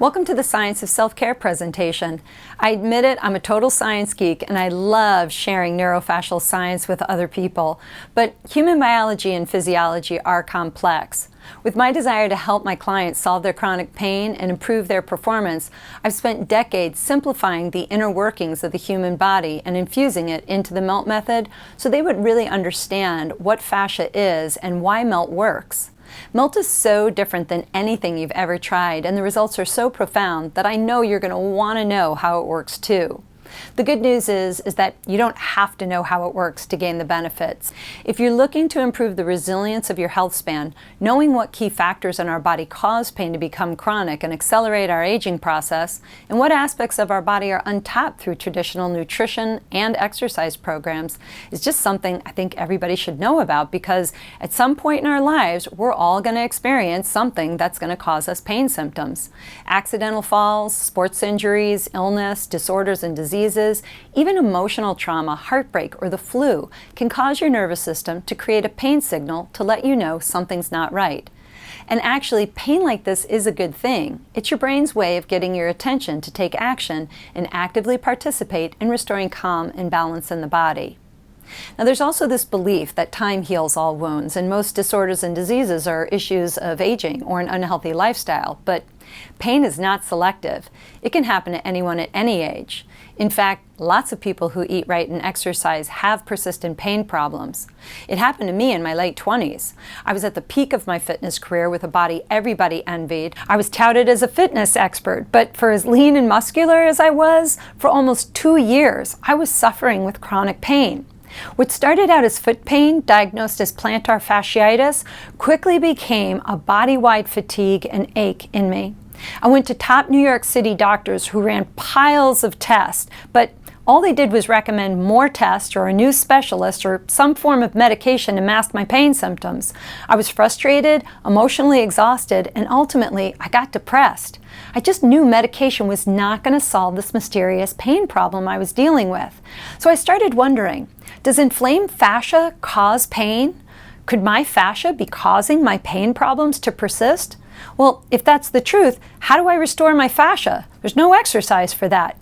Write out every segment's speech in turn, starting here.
Welcome to the Science of Self-Care presentation. I admit it, I'm a total science geek and I love sharing neurofascial science with other people. But human biology and physiology are complex. With my desire to help my clients solve their chronic pain and improve their performance, I've spent decades simplifying the inner workings of the human body and infusing it into the MELT method so they would really understand what fascia is and why MELT works. MELT is so different than anything you've ever tried, and the results are so profound that I know you're going to want to know how it works too. The good news is that you don't have to know how it works to gain the benefits. If you're looking to improve the resilience of your health span, knowing what key factors in our body cause pain to become chronic and accelerate our aging process, and what aspects of our body are untapped through traditional nutrition and exercise programs is just something I think everybody should know about, because at some point in our lives, we're all going to experience something that's going to cause us pain symptoms. Accidental falls, sports injuries, illness, disorders and diseases, even emotional trauma, heartbreak, or the flu can cause your nervous system to create a pain signal to let you know something's not right. And actually, pain like this is a good thing. It's your brain's way of getting your attention to take action and actively participate in restoring calm and balance in the body. Now, there's also this belief that time heals all wounds, and most disorders and diseases are issues of aging or an unhealthy lifestyle, but pain is not selective. It can happen to anyone at any age. In fact, lots of people who eat right and exercise have persistent pain problems. It happened to me in my late 20s. I was at the peak of my fitness career with a body everybody envied. I was touted as a fitness expert, but for as lean and muscular as I was, for almost 2 years, I was suffering with chronic pain. What started out as foot pain, diagnosed as plantar fasciitis, quickly became a body-wide fatigue and ache in me. I went to top New York City doctors who ran piles of tests, but all they did was recommend more tests or a new specialist or some form of medication to mask my pain symptoms. I was frustrated, emotionally exhausted, and ultimately I got depressed. I just knew medication was not going to solve this mysterious pain problem I was dealing with. So I started wondering, does inflamed fascia cause pain? Could my fascia be causing my pain problems to persist? Well, if that's the truth, how do I restore my fascia? There's no exercise for that.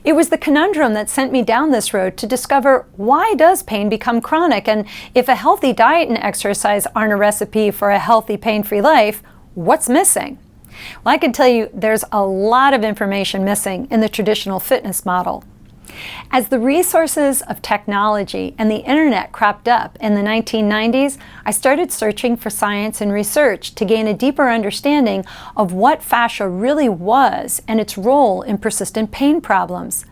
It was the conundrum that sent me down this road to discover, why does pain become chronic? And if a healthy diet and exercise aren't a recipe for a healthy, pain-free life, what's missing? Well, I can tell you there's a lot of information missing in the traditional fitness model. As the resources of technology and the internet cropped up in the 1990s, I started searching for science and research to gain a deeper understanding of what fascia really was and its role in persistent pain problems.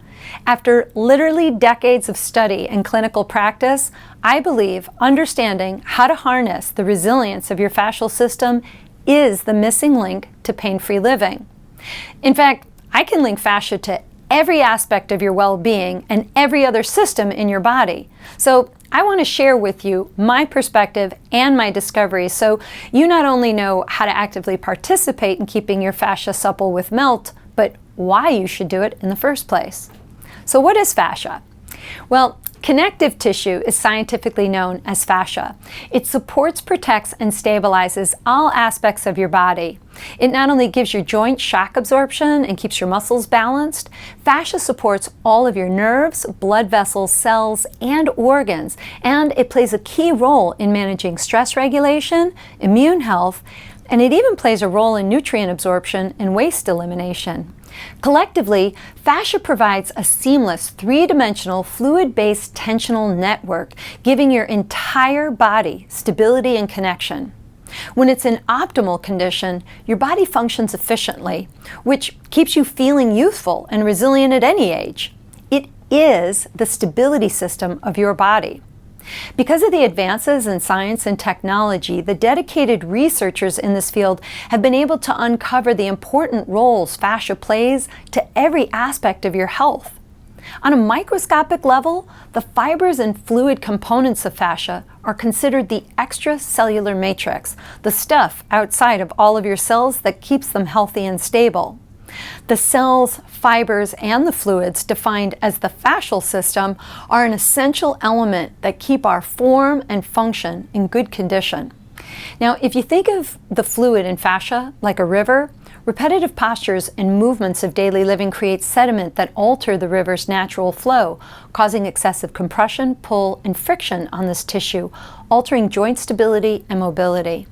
After literally decades of study and clinical practice, I believe understanding how to harness the resilience of your fascial system is the missing link to pain-free living. In fact, I can link fascia to every aspect of your well-being and every other system in your body. So I want to share with you my perspective and my discoveries so you not only know how to actively participate in keeping your fascia supple with MELT, but why you should do it in the first place. So what is fascia? Well, connective tissue is scientifically known as fascia. It supports, protects, and stabilizes all aspects of your body. It not only gives your joint shock absorption and keeps your muscles balanced, fascia supports all of your nerves, blood vessels, cells, and organs, and it plays a key role in managing stress regulation, immune health, and it even plays a role in nutrient absorption and waste elimination. Collectively, fascia provides a seamless, three-dimensional, fluid-based tensional network, giving your entire body stability and connection. When it's in optimal condition, your body functions efficiently, which keeps you feeling youthful and resilient at any age. It is the stability system of your body. Because of the advances in science and technology, the dedicated researchers in this field have been able to uncover the important roles fascia plays to every aspect of your health. On a microscopic level, the fibers and fluid components of fascia are considered the extracellular matrix, the stuff outside of all of your cells that keeps them healthy and stable. The cells, fibers, and the fluids defined as the fascial system are an essential element that keep our form and function in good condition. Now, if you think of the fluid in fascia like a river, Repetitive postures and movements of daily living create sediment that alter the river's natural flow, causing excessive compression, pull, and friction on this tissue, altering joint stability and mobility.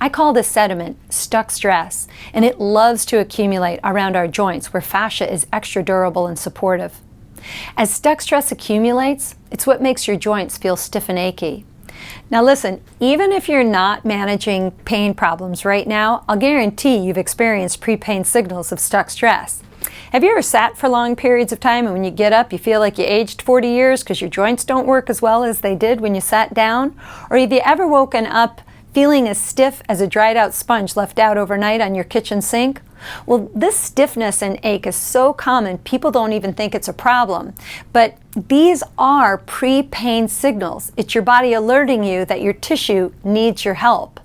I call this sediment stuck stress, and it loves to accumulate around our joints where fascia is extra durable and supportive. As stuck stress accumulates, it's what makes your joints feel stiff and achy. Now listen, even if you're not managing pain problems right now, I'll guarantee you've experienced pre-pain signals of stuck stress. Have you ever sat for long periods of time and when you get up you feel like you aged 40 years because your joints don't work as well as they did when you sat down? Or have you ever woken up feeling as stiff as a dried out sponge left out overnight on your kitchen sink? Well, this stiffness and ache is so common people don't even think it's a problem. But these are pre-pain signals. It's your body alerting you that your tissue needs your help.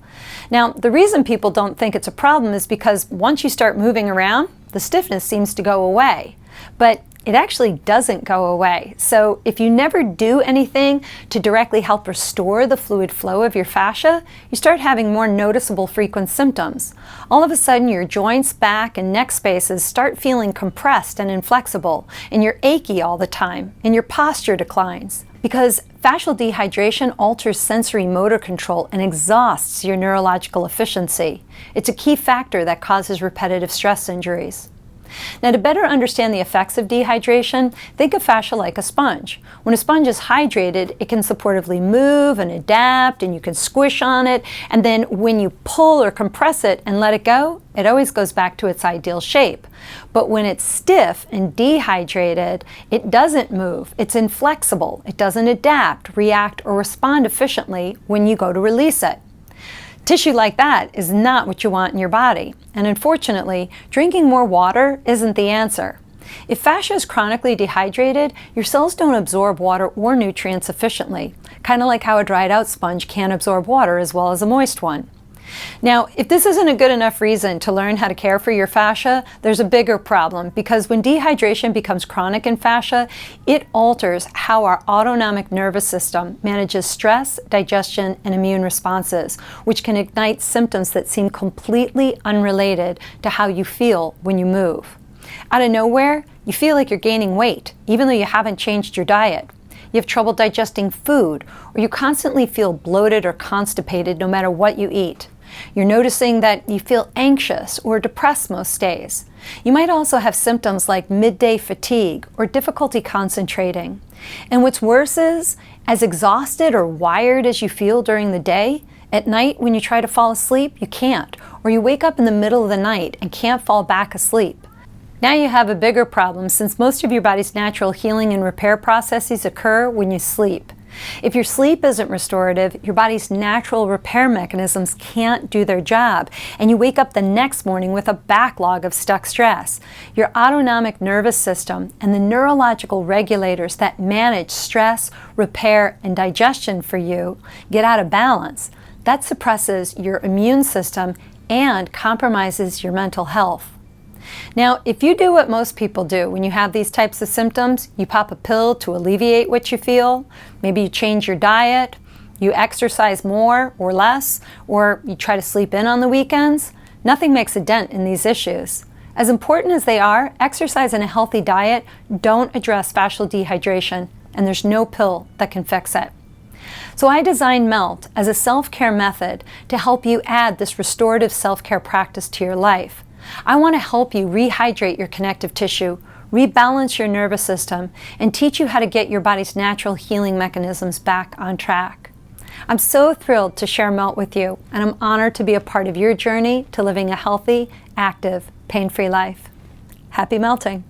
Now, the reason people don't think it's a problem is because once you start moving around, the stiffness seems to go away. But it actually doesn't go away. So if you never do anything to directly help restore the fluid flow of your fascia, you start having more noticeable frequent symptoms. All of a sudden your joints, back, and neck spaces start feeling compressed and inflexible, and you're achy all the time, and your posture declines. Because fascial dehydration alters sensory motor control and exhausts your neurological efficiency. It's a key factor that causes repetitive stress injuries. Now, to better understand the effects of dehydration, think of fascia like a sponge. When a sponge is hydrated, it can supportively move and adapt, and you can squish on it, and then when you pull or compress it and let it go, it always goes back to its ideal shape. But when it's stiff and dehydrated, it doesn't move, it's inflexible, it doesn't adapt, react, or respond efficiently when you go to release it. Tissue like that is not what you want in your body, and unfortunately, drinking more water isn't the answer. If fascia is chronically dehydrated, your cells don't absorb water or nutrients efficiently, kind of like how a dried out sponge can't absorb water as well as a moist one. Now, if this isn't a good enough reason to learn how to care for your fascia, there's a bigger problem, because when dehydration becomes chronic in fascia, it alters how our autonomic nervous system manages stress, digestion, and immune responses, which can ignite symptoms that seem completely unrelated to how you feel when you move. Out of nowhere, you feel like you're gaining weight, even though you haven't changed your diet. You have trouble digesting food, or you constantly feel bloated or constipated no matter what you eat. You're noticing that you feel anxious or depressed most days. You might also have symptoms like midday fatigue or difficulty concentrating. And what's worse is, as exhausted or wired as you feel during the day, at night when you try to fall asleep, you can't, or you wake up in the middle of the night and can't fall back asleep. Now you have a bigger problem, since most of your body's natural healing and repair processes occur when you sleep. If your sleep isn't restorative, your body's natural repair mechanisms can't do their job, and you wake up the next morning with a backlog of stuck stress. Your autonomic nervous system and the neurological regulators that manage stress, repair, and digestion for you get out of balance. That suppresses your immune system and compromises your mental health. Now, if you do what most people do when you have these types of symptoms, you pop a pill to alleviate what you feel, maybe you change your diet, you exercise more or less, or you try to sleep in on the weekends, nothing makes a dent in these issues. As important as they are, exercise and a healthy diet don't address fascial dehydration, and there's no pill that can fix it. So I designed Melt as a self-care method to help you add this restorative self-care practice to your life. I want to help you rehydrate your connective tissue, rebalance your nervous system, and teach you how to get your body's natural healing mechanisms back on track. I'm so thrilled to share Melt with you, and I'm honored to be a part of your journey to living a healthy, active, pain-free life. Happy melting!